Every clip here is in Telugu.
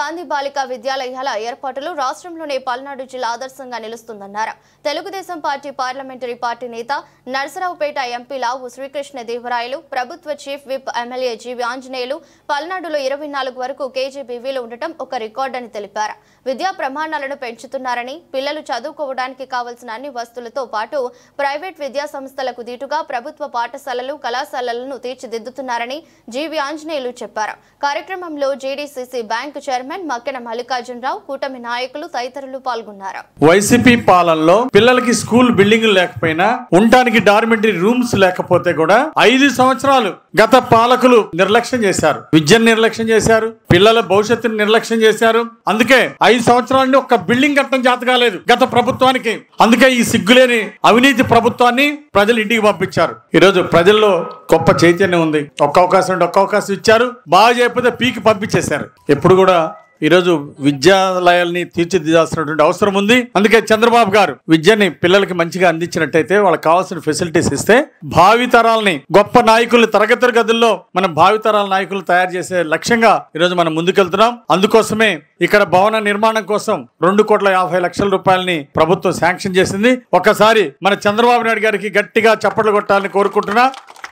గాంధీ బాలికా విద్యాలయాల ఏర్పాటులో రాష్ట్రంలోనే పల్నాడు జిల్లా ఆదర్శంగా నిలుస్తుందన్నారు. తెలుగుదేశం పార్టీ పార్లమెంటరీ పార్టీ నేత నర్సరావుపేట ఎంపీ లావు శ్రీకృష్ణదేవరాయలు, ప్రభుత్వ చీఫ్ విప్ ఎమ్మెల్యే జీవి ఆంజనేయులు పల్నాడులో 24 వరకు కేజీబీవీలు ఉండటం ఒక రికార్డని తెలిపారు. విద్యా ప్రమాణాలను పెంచుతున్నారని, పిల్లలు చదువుకోవడానికి కావాల్సిన అన్ని వస్తువులతో పాటు ప్రైవేట్ విద్యా సంస్థలకు దీటుగా ప్రభుత్వ పాఠశాలలు, కళాశాలలను తీర్చిదిద్దుతున్నారని జీవి ఆంజనేయులు చెప్పారు. కార్యక్రమంలో GDCC bank chairman Makkena Mallikarjunarao, కూటమి నాయకులు తదితరులు పాల్గొన్నారు. వైసీపీ పాలనలో పిల్లలకి స్కూల్ బిల్డింగ్లు లేకపోయినా, ఉండటానికి డార్మెంటరీ రూమ్స్ లేకపోతే కూడా 5 సంవత్సరాలు గత పాలకులు నిర్లక్ష్యం చేశారు. విద్యను నిర్లక్ష్యం చేశారు, పిల్లల భవిష్యత్తును నిర్లక్ష్యం చేశారు. అందుకే 5 సంవత్సరాల ఒక్క బిల్డింగ్ కట్టడం చేత కాలేదు గత ప్రభుత్వానికి. అందుకే ఈ సిగ్గులేని అవినీతి ప్రభుత్వాన్ని ప్రజలు ఇంటికి పంపించారు. ఈరోజు ప్రజల్లో గొప్ప చైతన్యం ఉంది. ఒక్క అవకాశం ఇచ్చారు, బాగా చేయకపోతే పీకి పంపించేశారు. ఎప్పుడు కూడా ఈరోజు విద్యాలయాల్ని తీర్చిదిద్దాల్సినటువంటి అవసరం ఉంది. అందుకే చంద్రబాబు గారు విద్యని పిల్లలకి మంచిగా అందించినట్టయితే, వాళ్ళకి కావాల్సిన ఫెసిలిటీస్ ఇస్తే, భావితరాలని గొప్ప నాయకులు తరగతి గదుల్లో మనం భావితరాల నాయకులు తయారు చేసే లక్ష్యంగా ఈరోజు మనం ముందుకెళ్తున్నాం. అందుకోసమే ఇక్కడ భవన నిర్మాణం కోసం 2,50,00,000 రూపాయలని ప్రభుత్వం శాంక్షన్ చేసింది. ఒక్కసారి మన చంద్రబాబు నాయుడు గారికి గట్టిగా చప్పట్లు కొట్టాలని కోరుకుంటున్నా.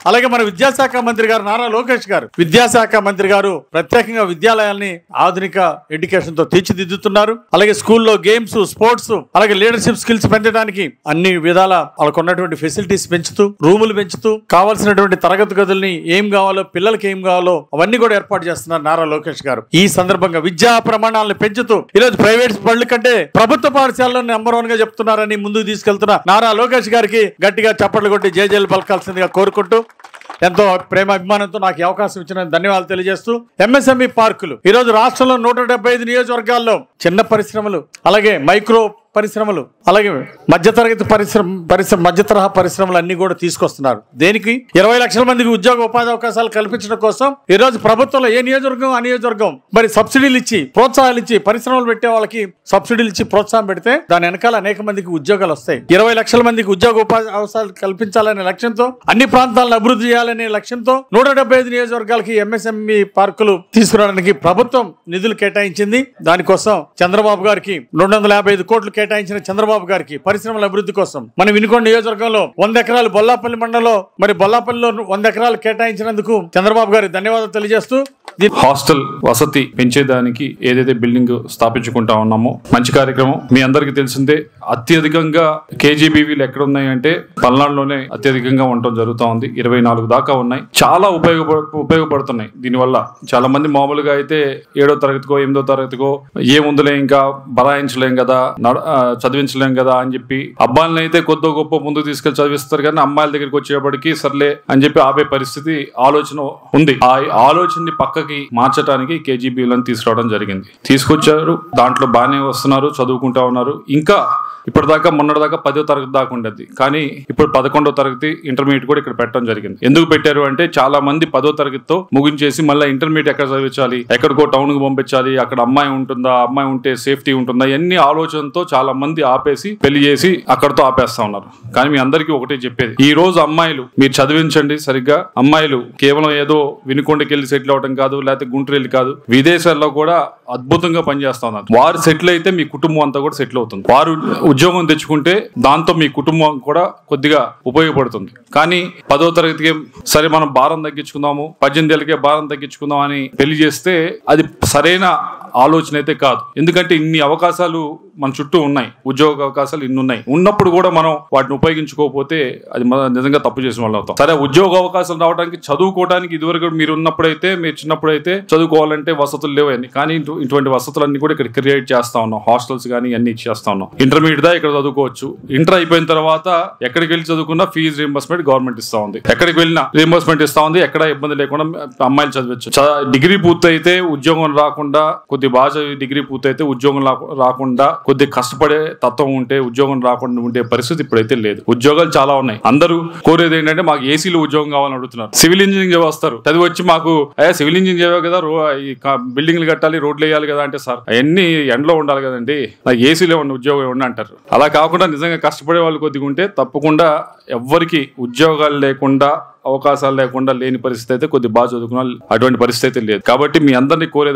అలాగే మన విద్యాశాఖ మంత్రి గారు నారా లోకేష్ గారు, విద్యాశాఖ మంత్రి గారు ప్రత్యేకంగా విద్యాలయాల్ని ఆధునిక ఎడ్యుకేషన్ తో తీర్చిదిద్దుతున్నారు. అలాగే స్కూల్లో గేమ్స్, స్పోర్ట్స్, అలాగే లీడర్షిప్ స్కిల్స్ పెంచడానికి అన్ని విధాల వాళ్ళకు ఉన్నటువంటి ఫెసిలిటీస్ పెంచుతూ, రూములు పెంచుతూ, కావాల్సినటువంటి తరగతి గదుల్ని ఏం కావాలో, పిల్లలకి ఏం కావాలో అవన్నీ కూడా ఏర్పాటు చేస్తున్నారు నారా లోకేష్ గారు. ఈ సందర్భంగా విద్యా ప్రమాణాలను పెంచుతూ ఈరోజు ప్రైవేట్ బడుల కంటే ప్రభుత్వ పాఠశాలలో నెంబర్ 1 గా చెప్తున్నారని ముందుకు తీసుకెళ్తున్న నారా లోకేష్ గారికి గట్టిగా చప్పట్లు కొట్టి జయజయలు పలకాల్సిందిగా కోరుకుంటూ, ఎంతో ప్రేమ అభిమానంతో నాకు ఈ అవకాశం ఇచ్చిన ధన్యవాదాలు తెలియజేస్తూ, ఎంఎస్ఎంఈ పార్కులు ఈరోజు రాష్ట్రంలో 175 నియోజకవర్గాల్లో చిన్న పరిశ్రమలు, అలాగే మైక్రో పరిశ్రమలు, అలాగే మధ్యతరగతి మధ్యతరహా పరిశ్రమలు అన్ని కూడా తీసుకొస్తున్నారు. దేనికి? 20 లక్షల మందికి ఉద్యోగ ఉపాధి అవకాశాలు కల్పించడం కోసం ఈ రోజు ప్రభుత్వంలో ఏ నియోజకవర్గం ఆ నియోజకవర్గం మరి సబ్సిడీలు ఇచ్చి, ప్రోత్సాహాలు ఇచ్చి, పరిశ్రమలు పెట్టే వాళ్ళకి సబ్సిడీలు ఇచ్చి ప్రోత్సాహం పెడితే దాని వెనకాల అనేక మందికి ఉద్యోగాలు వస్తాయి. 20 లక్షల మందికి ఉద్యోగ ఉపాధి అవకాశాలు కల్పించాలనే లక్ష్యంతో, అన్ని ప్రాంతాలను అభివృద్ధి చేయాలనే లక్ష్యంతో 175 నియోజకవర్గాలకి ఎంఎస్ఎంఈ పార్కులు తీసుకురావడానికి ప్రభుత్వం నిధులు కేటాయించింది. దానికోసం చంద్రబాబు గారికి 255 కోట్లు కేటాయించిన చంద్రబాబు గారికి పరిశ్రమల అభివృద్ధి కోసం మన వినుకొండ నియోజకవర్గంలో 100 ఎకరాలు, బొల్లాపల్లి మండలంలో మరి బొల్లాపల్లిలో 100 ఎకరాలు కేటాయించినందుకు చంద్రబాబు గారికి ధన్యవాదాలు తెలియజేస్తూ, హాస్టల్ వసతి పెంచేదానికి ఏదైతే బిల్డింగ్ స్థాపించుకుంటా ఉన్నామో మంచి కార్యక్రమం. మీ అందరికి తెలిసిందే, అత్యధికంగా కేజీబీవీలు ఎక్కడ ఉన్నాయంటే పల్నాడులోనే అత్యధికంగా ఉండటం జరుగుతూ ఉంది. 24 దాకా ఉన్నాయి. చాలా ఉపయోగపడుతున్నాయి. దీనివల్ల చాలా మంది మామూలుగా అయితే 7వ తరగతికో 8వ తరగతికో ఏముందులే ఇంకా బరాయించలేం కదా, చదివించలేం కదా అని చెప్పి అబ్బాయిలను అయితే కొద్ది గొప్ప ముందుకు తీసుకెళ్లి చదివిస్తారు, కానీ అమ్మాయిల దగ్గరికి వచ్చేటప్పటికి సర్లే అని చెప్పి ఆపే పరిస్థితి ఆలోచన ఉంది. ఆ ఆలోచనని పక్కకి మార్చడానికి కేజీబీలను తీసుకురావడం జరిగింది. తీసుకొచ్చారు, దాంట్లో బాగానే వస్తున్నారు, చదువుకుంటా ఉన్నారు. ఇంకా ఇప్పటిదాకా మొన్నటిదాకా 10వ తరగతి దాకా ఉండేది, కానీ ఇప్పుడు 11వ తరగతి ఇంటర్మీడియట్ కూడా ఇక్కడ పెట్టడం జరిగింది. ఎందుకు పెట్టారు అంటే, చాలా మంది 10వ తరగతితో ముగించేసి మళ్ళీ ఇంటర్మీడియట్ ఎక్కడ చదివించాలి, ఎక్కడికో టౌన్ కు పంపించాలి, అక్కడ అమ్మాయి ఉంటుందా, అమ్మాయి ఉంటే సేఫ్టీ ఉంటుందా, ఇవన్నీ ఆలోచనతో చాలా మంది ఆపేసి పెళ్లి చేసి అక్కడతో ఆపేస్తా ఉన్నారు. కానీ మీ అందరికీ ఒకటే చెప్పేది, ఈ రోజు అమ్మాయిలు మీరు చదివించండి సరిగ్గా. అమ్మాయిలు కేవలం ఏదో వినుకొండకి వెళ్ళి సెటిల్ అవడం కాదు, లేకపోతే గుంటూరు వెళ్ళి కాదు, విదేశాల్లో కూడా అద్భుతంగా పనిచేస్తా ఉన్నారు. వారు సెటిల్ అయితే మీ కుటుంబం అంతా కూడా సెటిల్ అవుతుంది. వారు ఉద్యోగం తెచ్చుకుంటే దాంతో మీ కుటుంబం కూడా కొద్దిగా ఉపయోగపడుతుంది. కానీ 10వ తరగతికి సరే మనం భారం తగ్గించుకుందాము, 18 ఏళ్ళకే భారం తగ్గించుకుందాం అని పెళ్లి చేస్తే అది సరైన ఆలోచన అయితే కాదు. ఎందుకంటే ఇన్ని అవకాశాలు మన చుట్టూ ఉన్నాయి, ఉద్యోగ అవకాశాలు ఇన్ని ఉన్నాయి. ఉన్నప్పుడు కూడా మనం వాటిని ఉపయోగించుకోకపోతే అది నిజంగా తప్పు చేసిన వాళ్ళు అవుతాం. సరే, ఉద్యోగ అవకాశాలు రావడానికి, చదువుకోవడానికి ఇదివరకు మీరు ఉన్నప్పుడైతే, మీరు చిన్నప్పుడైతే చదువుకోవాలంటే వసతులు లేవని, కానీ ఇటువంటి వసతులన్నీ కూడా ఇక్కడ క్రియేట్ చేస్తా ఉన్నాం. హాస్టల్స్ కానీ అన్ని ఇచ్చేస్తా ఉన్నాం. ఇంటర్మీడియట్ దా ఇక్కడ చదువుకోవచ్చు. ఇంటర్ అయిపోయిన తర్వాత ఎక్కడికి వెళ్ళి చదువుకున్నా ఫీజు రీంబర్స్మెంట్ గవర్నమెంట్ ఇస్తా ఉంది. ఎక్కడికి వెళ్ళినా రీంబర్స్మెంట్ ఇస్తా ఉంది. ఎక్కడ ఇబ్బంది లేకుండా అమ్మాయిలు చదవచ్చు. డిగ్రీ పూర్తయితే ఉద్యోగం రాకుండా, కొద్ది బాగా డిగ్రీ పూర్తయితే ఉద్యోగం రాకుండా, కొద్ది కష్టపడే తత్వం ఉంటే ఉద్యోగం రాకుండా ఉండే పరిస్థితి ఇప్పుడైతే లేదు. ఉద్యోగాలు చాలా ఉన్నాయి. అందరూ కోరేది ఏంటంటే మాకు ఏసీలో ఉద్యోగం కావాలని అడుగుతున్నారు. సివిల్ ఇంజనీరింగ్ వస్తారు, చదివి వచ్చి మాకు సివిల్ ఇంజనీరింగ్ చదివా కదా, బిల్డింగ్లు కట్టాలి, రోడ్లు వేయాలి కదా అంటే, సార్ అవన్నీ ఎండలో ఉండాలి కదండి, నాకు ఏసీలో ఉన్న ఉద్యోగం ఇవ్వండి అంటారు. అలా కాకుండా నిజంగా కష్టపడే వాళ్ళు కొద్దిగా ఉంటే తప్పకుండా ఎవ్వరికి ఉద్యోగాలు లేకుండా, అవకాశాలు లేకుండా లేని పరిస్థితి అయితే కొద్ది బాగా చదువుకున్న అటువంటి పరిస్థితి అయితే లేదు. కాబట్టి మీ అందరినీ కోరేది